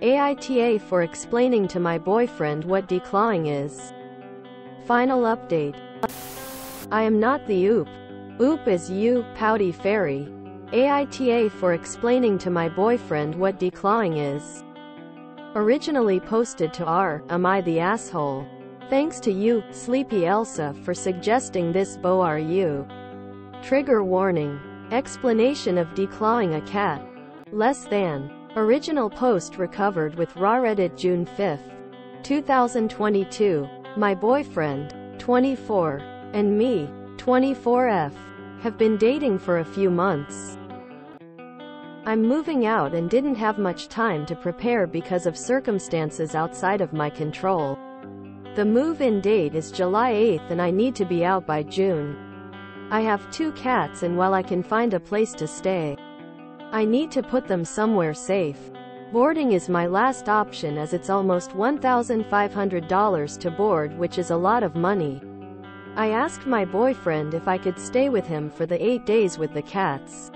AITA for explaining to my boyfriend what declawing is. Final update. I am not the oop. Oop is you, pouty fairy. AITA for explaining to my boyfriend what declawing is. Originally posted to r, am I the asshole? Thanks to you, Sleepy Elsa, for suggesting this bow are you. Trigger warning. Explanation of declawing a cat. Less than. Original post recovered with raw Reddit June 5, 2022. My boyfriend, 24, and me, 24F, have been dating for a few months. I'm moving out and didn't have much time to prepare because of circumstances outside of my control. The move-in date is July 8th and I need to be out by June. I have 2 cats and while I can find a place to stay, I need to put them somewhere safe. Boarding is my last option as it's almost $1,500 to board, which is a lot of money. I asked my boyfriend if I could stay with him for the 8 days with the cats.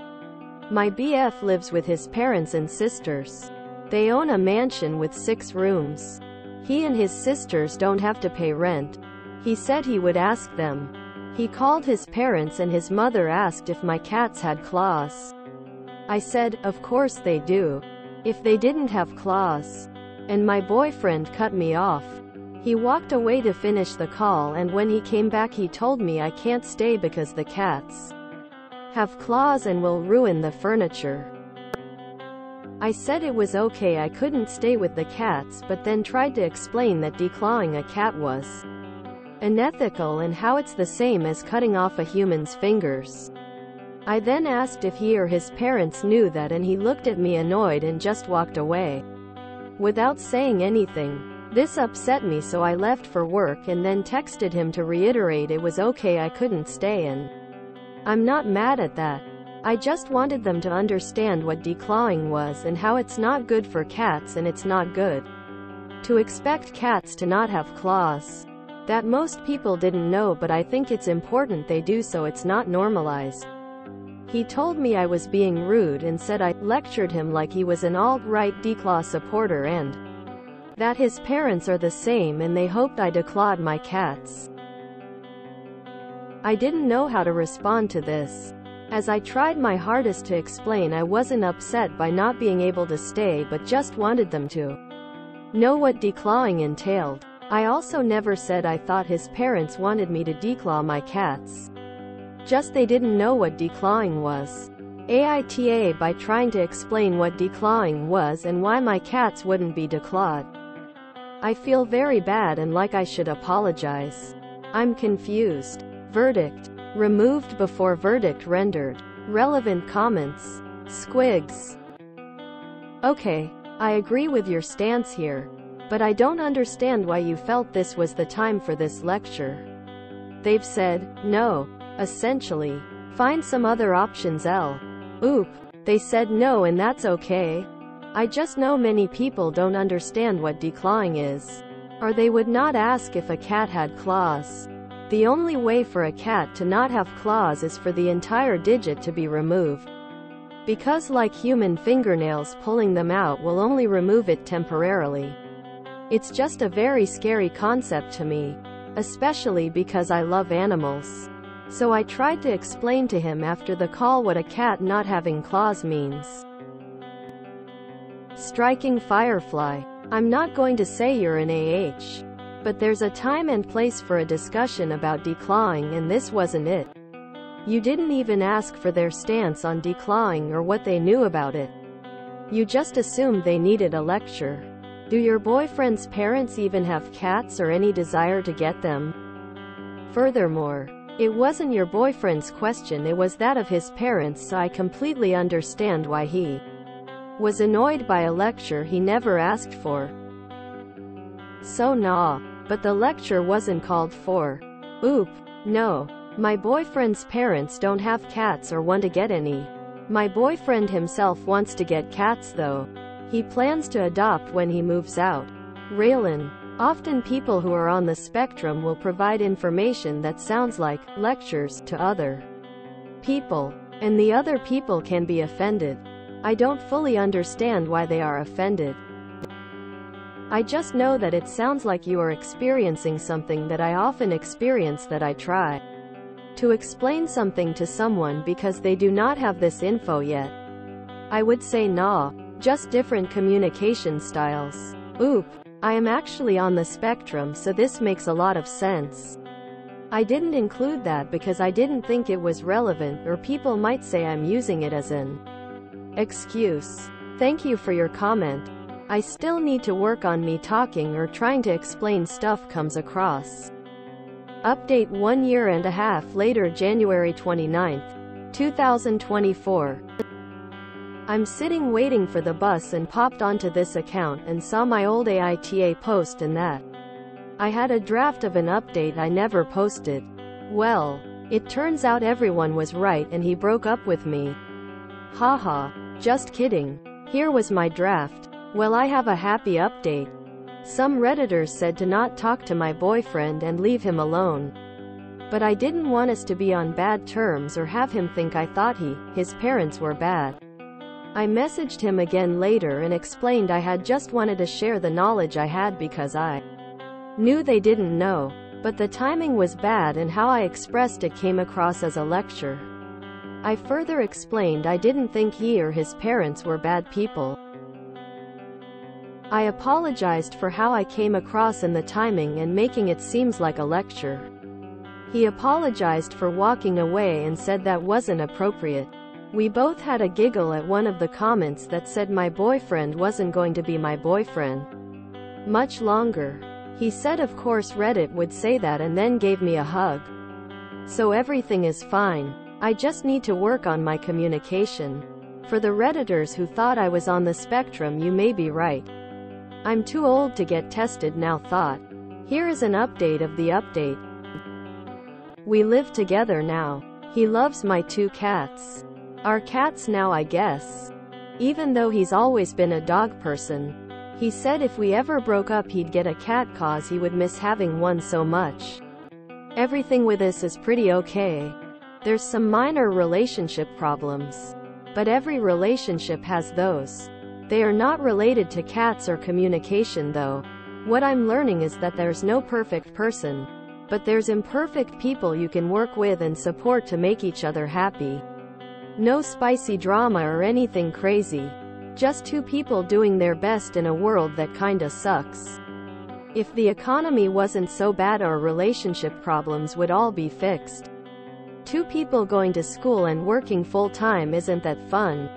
My BF lives with his parents and sisters. They own a mansion with 6 rooms. He and his sisters don't have to pay rent. He said he would ask them. He called his parents and his mother asked if my cats had claws. I said, of course they do. If they didn't have claws. And my boyfriend cut me off. He walked away to finish the call and when he came back he told me I can't stay because the cats have claws and will ruin the furniture. I said it was okay I couldn't stay with the cats but then tried to explain that declawing a cat was unethical and how it's the same as cutting off a human's fingers. I then asked if he or his parents knew that and he looked at me annoyed and just walked away without saying anything. This upset me so I left for work and then texted him to reiterate it was okay I couldn't stay and I'm not mad at that. I just wanted them to understand what declawing was and how it's not good for cats and it's not good to expect cats to not have claws. That most people didn't know but I think it's important they do so it's not normalized. He told me I was being rude and said I lectured him like he was an alt-right declaw supporter and that his parents are the same and they hoped I declawed my cats. I didn't know how to respond to this. As I tried my hardest to explain I wasn't upset by not being able to stay but just wanted them to know what declawing entailed. I also never said I thought his parents wanted me to declaw my cats. Just they didn't know what declawing was. AITA by trying to explain what declawing was and why my cats wouldn't be declawed. I feel very bad and like I should apologize. I'm confused. Verdict. Removed before verdict rendered. Relevant comments. Squigs. Okay, I agree with your stance here. But I don't understand why you felt this was the time for this lecture. They've said, no. Essentially. Find some other options Oop. They said no and that's okay. I just know many people don't understand what declawing is. Or they would not ask if a cat had claws. The only way for a cat to not have claws is for the entire digit to be removed. Because like human fingernails, pulling them out will only remove it temporarily. It's just a very scary concept to me. Especially because I love animals. So I tried to explain to him after the call what a cat not having claws means. Striking Firefly. I'm not going to say you're an AH. But there's a time and place for a discussion about declawing and this wasn't it. You didn't even ask for their stance on declawing or what they knew about it. You just assumed they needed a lecture. Do your boyfriend's parents even have cats or any desire to get them? Furthermore, it wasn't your boyfriend's question, it was that of his parents, so I completely understand why he was annoyed by a lecture he never asked for. So nah. But the lecture wasn't called for. Oop. No. My boyfriend's parents don't have cats or want to get any. My boyfriend himself wants to get cats though. He plans to adopt when he moves out. Raylan. Often people who are on the spectrum will provide information that sounds like lectures to other people. And the other people can be offended. I don't fully understand why they are offended. I just know that it sounds like you are experiencing something that I often experience, that I try to explain something to someone because they do not have this info yet. I would say nah, just different communication styles. Oop, I am actually on the spectrum, so this makes a lot of sense. I didn't include that because I didn't think it was relevant, or people might say I'm using it as an excuse. Thank you for your comment. I still need to work on me talking or trying to explain stuff comes across. Update 1 year and a half later, January 29th, 2024. I'm sitting waiting for the bus and popped onto this account and saw my old AITA post and that I had a draft of an update I never posted. Well, it turns out everyone was right and he broke up with me. Haha, just kidding. Here was my draft. Well, I have a happy update. Some Redditors said to not talk to my boyfriend and leave him alone. But I didn't want us to be on bad terms or have him think I thought his parents were bad. I messaged him again later and explained I had just wanted to share the knowledge I had because I knew they didn't know. But the timing was bad and how I expressed it came across as a lecture. I further explained I didn't think he or his parents were bad people. I apologized for how I came across in the timing and making it seems like a lecture. He apologized for walking away and said that wasn't appropriate. We both had a giggle at one of the comments that said my boyfriend wasn't going to be my boyfriend much longer. He said of course Reddit would say that and then gave me a hug. So everything is fine. I just need to work on my communication. For the Redditors who thought I was on the spectrum, you may be right. I'm too old to get tested now. Thought. Here is an update of the update. We live together now. He loves my 2 cats. Our cats now, I guess. Even though he's always been a dog person. He said if we ever broke up he'd get a cat cause he would miss having one so much. Everything with us is pretty okay. There's some minor relationship problems. But every relationship has those. They are not related to cats or communication though. What I'm learning is that there's no perfect person. But there's imperfect people you can work with and support to make each other happy. No spicy drama or anything crazy. Just 2 people doing their best in a world that kinda sucks. If the economy wasn't so bad, our relationship problems would all be fixed. 2 people going to school and working full-time, isn't that fun?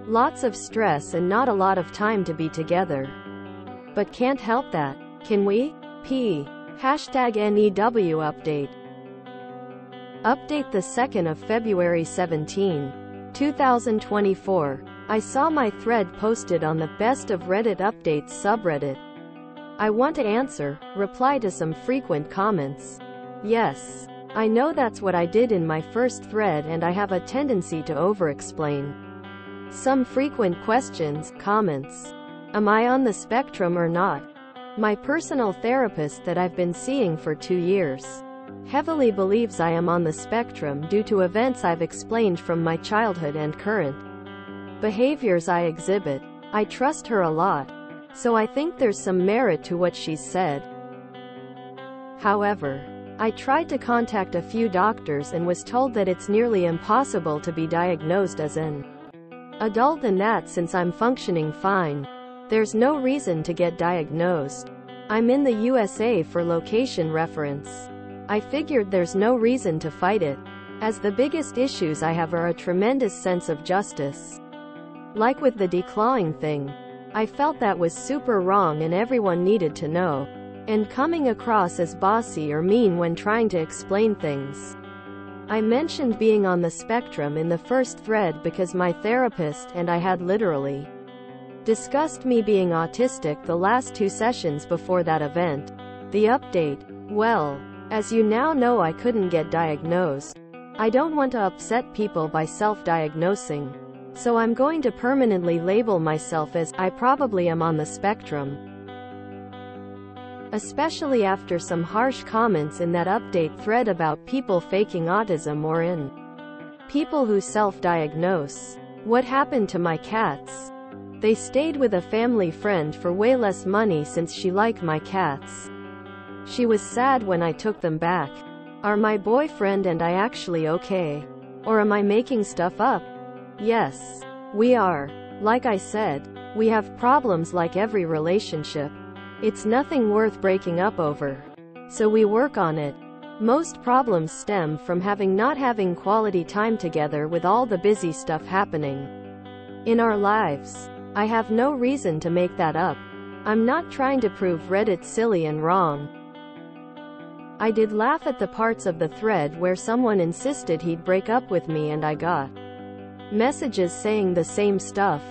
Lots of stress and not a lot of time to be together. But can't help that, can we? #NEW update. Update the 2nd of February 17, 2024. I saw my thread posted on the Best of Reddit Updates subreddit. I want to answer, reply to some frequent comments. Yes, I know that's what I did in my first thread and I have a tendency to over-explain. Some frequent questions, comments. Am I on the spectrum or not? My personal therapist that I've been seeing for 2 years heavily believes I am on the spectrum due to events I've explained from my childhood and current behaviors I exhibit. I trust her a lot, so I think there's some merit to what she's said. However, I tried to contact a few doctors and was told that it's nearly impossible to be diagnosed as an adult, and that since I'm functioning fine, there's no reason to get diagnosed. I'm in the USA for location reference. I figured there's no reason to fight it, as the biggest issues I have are a tremendous sense of justice. Like with the declawing thing, I felt that was super wrong and everyone needed to know. And coming across as bossy or mean when trying to explain things. I mentioned being on the spectrum in the first thread because my therapist and I had literally discussed me being autistic the last 2 sessions before that event. The update. Well, as you now know, I couldn't get diagnosed. I don't want to upset people by self-diagnosing. So I'm going to permanently label myself as I probably am on the spectrum. Especially after some harsh comments in that update thread about people faking autism or in people who self-diagnose. What happened to my cats? They stayed with a family friend for way less money since she liked my cats. She was sad when I took them back. Are my boyfriend and I actually okay? Or am I making stuff up? Yes, we are. Like I said, we have problems like every relationship. It's nothing worth breaking up over. So we work on it. Most problems stem from not having quality time together with all the busy stuff happening in our lives. I have no reason to make that up. I'm not trying to prove Reddit silly and wrong. I did laugh at the parts of the thread where someone insisted he'd break up with me and I got messages saying the same stuff.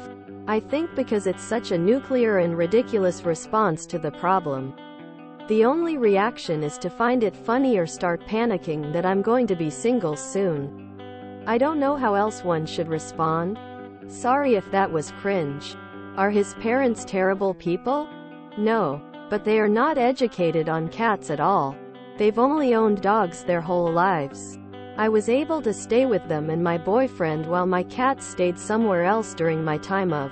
I think because it's such a nuclear and ridiculous response to the problem. The only reaction is to find it funny or start panicking that I'm going to be single soon. I don't know how else one should respond. Sorry if that was cringe. Are his parents terrible people? No. But they are not educated on cats at all. They've only owned dogs their whole lives. I was able to stay with them and my boyfriend while my cats stayed somewhere else during my time of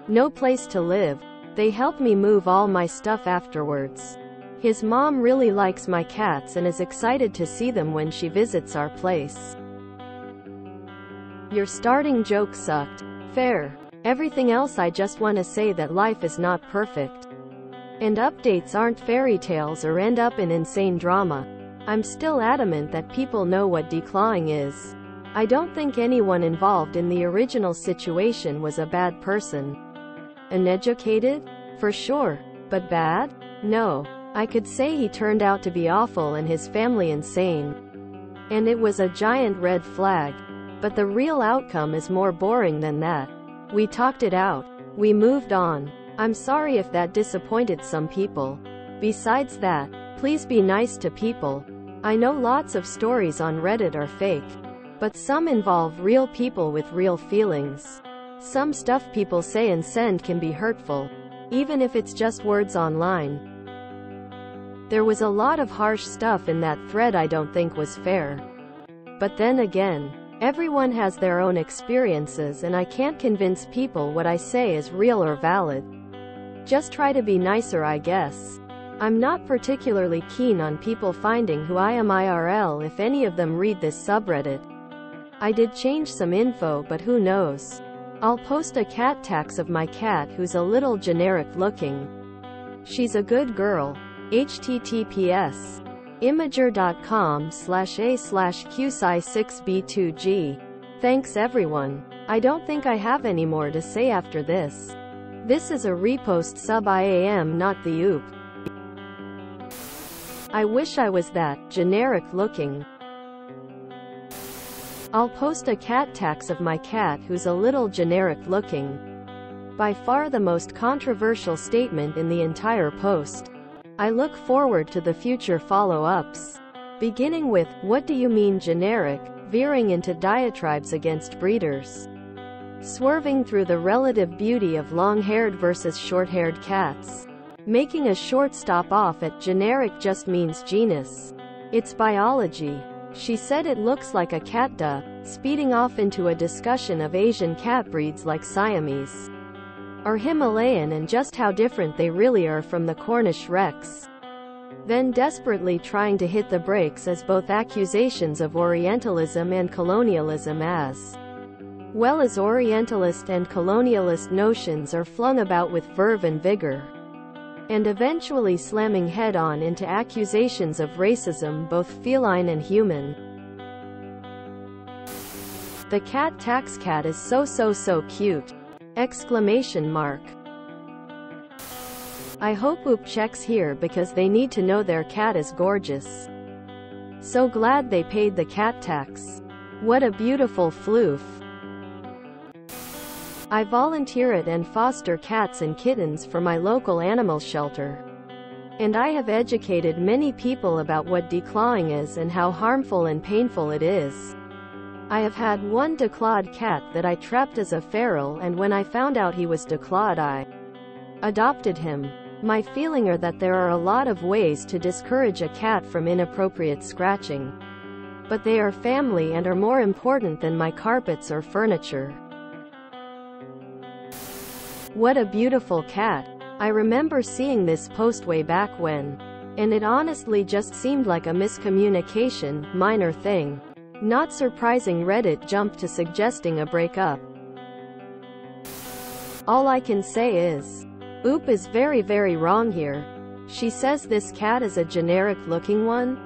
no place to live. They helped me move all my stuff afterwards. His mom really likes my cats and is excited to see them when she visits our place. Your starting joke sucked. Fair. Everything else I just want to say that life is not perfect. And updates aren't fairy tales or end up in insane drama. I'm still adamant that people know what declawing is. I don't think anyone involved in the original situation was a bad person. Uneducated? For sure. But bad? No. I could say he turned out to be awful and his family insane. And it was a giant red flag. But the real outcome is more boring than that. We talked it out. We moved on. I'm sorry if that disappointed some people. Besides that, please be nice to people. I know lots of stories on Reddit are fake. But some involve real people with real feelings. Some stuff people say and send can be hurtful, even if it's just words online. There was a lot of harsh stuff in that thread I don't think was fair. But then again, everyone has their own experiences and I can't convince people what I say is real or valid. Just try to be nicer, I guess. I'm not particularly keen on people finding who I am IRL if any of them read this subreddit. I did change some info, but who knows. I'll post a cat tax of my cat who's a little generic looking. She's a good girl. https imager.com/a/qsi6b2g. Thanks everyone. I don't think I have any more to say after this. This is a repost sub IAM, not the oop. I wish I was that generic looking. I'll post a cat tax of my cat who's a little generic looking. By far the most controversial statement in the entire post. I look forward to the future follow-ups. Beginning with, what do you mean generic, veering into diatribes against breeders. Swerving through the relative beauty of long-haired versus short-haired cats. Making a short stop off at generic just means genus. It's biology. She said it looks like a cat duh, speeding off into a discussion of Asian cat breeds like Siamese or Himalayan and just how different they really are from the Cornish Rex. Then desperately trying to hit the brakes as both accusations of Orientalism and colonialism as well as Orientalist and colonialist notions are flung about with verve and vigor. And eventually slamming head-on into accusations of racism, both feline and human. The cat tax cat is so cute! Exclamation mark. I hope Oop checks here because they need to know their cat is gorgeous. So glad they paid the cat tax. What a beautiful floof. I volunteer at and foster cats and kittens for my local animal shelter. And I have educated many people about what declawing is and how harmful and painful it is. I have had one declawed cat that I trapped as a feral, and when I found out he was declawed I adopted him. My feeling are that there are a lot of ways to discourage a cat from inappropriate scratching. But they are family and are more important than my carpets or furniture. What a beautiful cat. I remember seeing this post way back when. And it honestly just seemed like a miscommunication, minor thing. Not surprising Reddit jumped to suggesting a breakup. All I can say is, Oop is very wrong here. She says this cat is a generic looking one?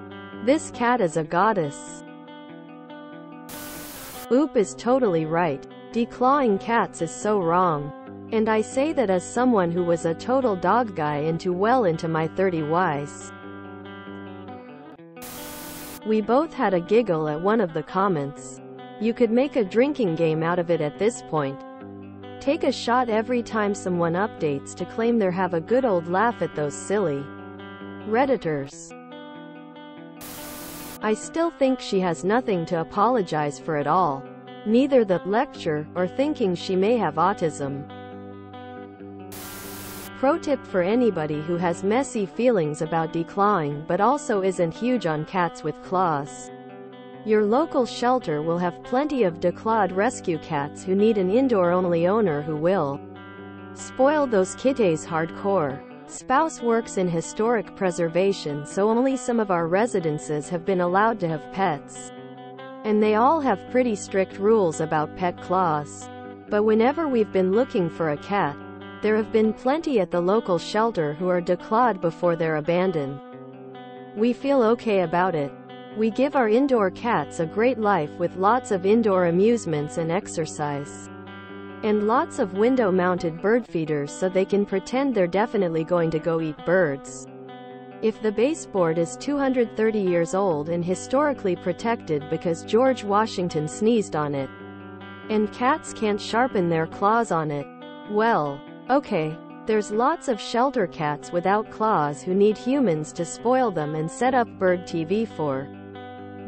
This cat is a goddess. Oop is totally right. Declawing cats is so wrong. And I say that as someone who was a total dog guy into my 30s. We both had a giggle at one of the comments. You could make a drinking game out of it at this point. Take a shot every time someone updates to claim they have a good old laugh at those silly Redditors. I still think she has nothing to apologize for at all. Neither the lecture or thinking she may have autism. Pro tip for anybody who has messy feelings about declawing but also isn't huge on cats with claws. Your local shelter will have plenty of declawed rescue cats who need an indoor-only owner who will spoil those kitties hardcore. Spouse works in historic preservation, so only some of our residences have been allowed to have pets. And they all have pretty strict rules about pet claws. But whenever we've been looking for a cat, there have been plenty at the local shelter who are declawed before they're abandoned. We feel okay about it. We give our indoor cats a great life with lots of indoor amusements and exercise. And lots of window-mounted bird feeders so they can pretend they're definitely going to go eat birds. If the baseboard is 230 years old and historically protected because George Washington sneezed on it, and cats can't sharpen their claws on it, well, okay, there's lots of shelter cats without claws who need humans to spoil them and set up bird TV for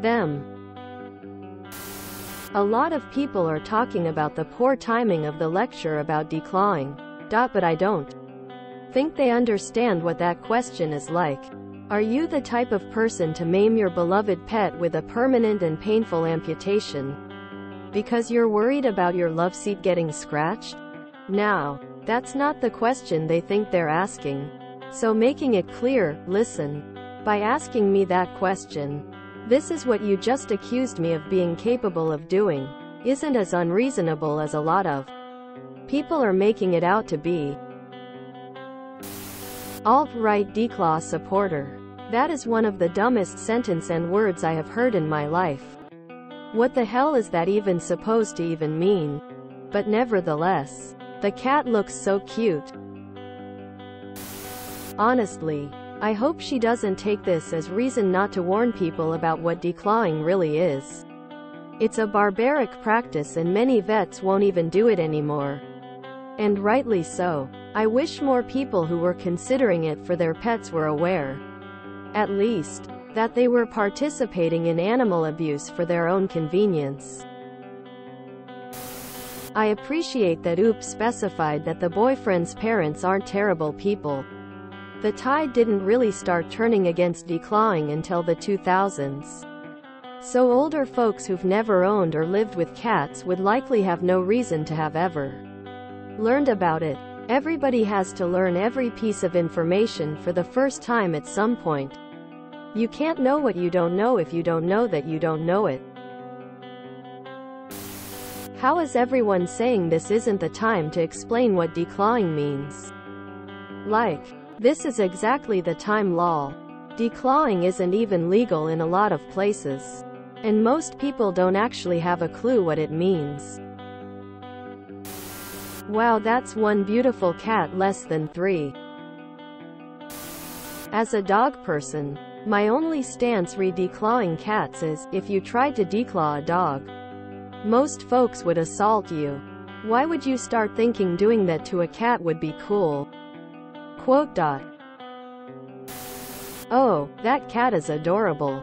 them. A lot of people are talking about the poor timing of the lecture about declawing. But I don't think they understand what that question is like. Are you the type of person to maim your beloved pet with a permanent and painful amputation because you're worried about your love seat getting scratched? Now, that's not the question they think they're asking. So making it clear, listen. By asking me that question, this is what you just accused me of being capable of doing, isn't as unreasonable as a lot of people are making it out to be. Alt-right declaw supporter. That is one of the dumbest sentence and words I have heard in my life. What the hell is that even supposed to even mean? But nevertheless, the cat looks so cute. Honestly, I hope she doesn't take this as reason not to warn people about what declawing really is. It's a barbaric practice and many vets won't even do it anymore. And rightly so. I wish more people who were considering it for their pets were aware, at least, that they were participating in animal abuse for their own convenience. I appreciate that Oop specified that the boyfriend's parents aren't terrible people. The tide didn't really start turning against declawing until the 2000s. So older folks who've never owned or lived with cats would likely have no reason to have ever learned about it. Everybody has to learn every piece of information for the first time at some point. You can't know what you don't know if you don't know that you don't know it. How is everyone saying this isn't the time to explain what declawing means? Like, this is exactly the time, lol. Declawing isn't even legal in a lot of places. And most people don't actually have a clue what it means. Wow, that's one beautiful cat less than 3. As a dog person, my only stance re declawing cats is, if you tried to declaw a dog, most folks would assault you. Why would you start thinking doing that to a cat would be cool? Quote. Oh, that cat is adorable.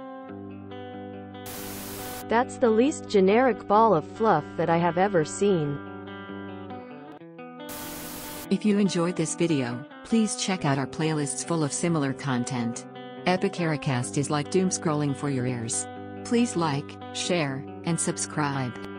That's the least generic ball of fluff that I have ever seen. If you enjoyed this video, please check out our playlists full of similar content. Epic Ericast is like doom scrolling for your ears. Please like, share, and subscribe.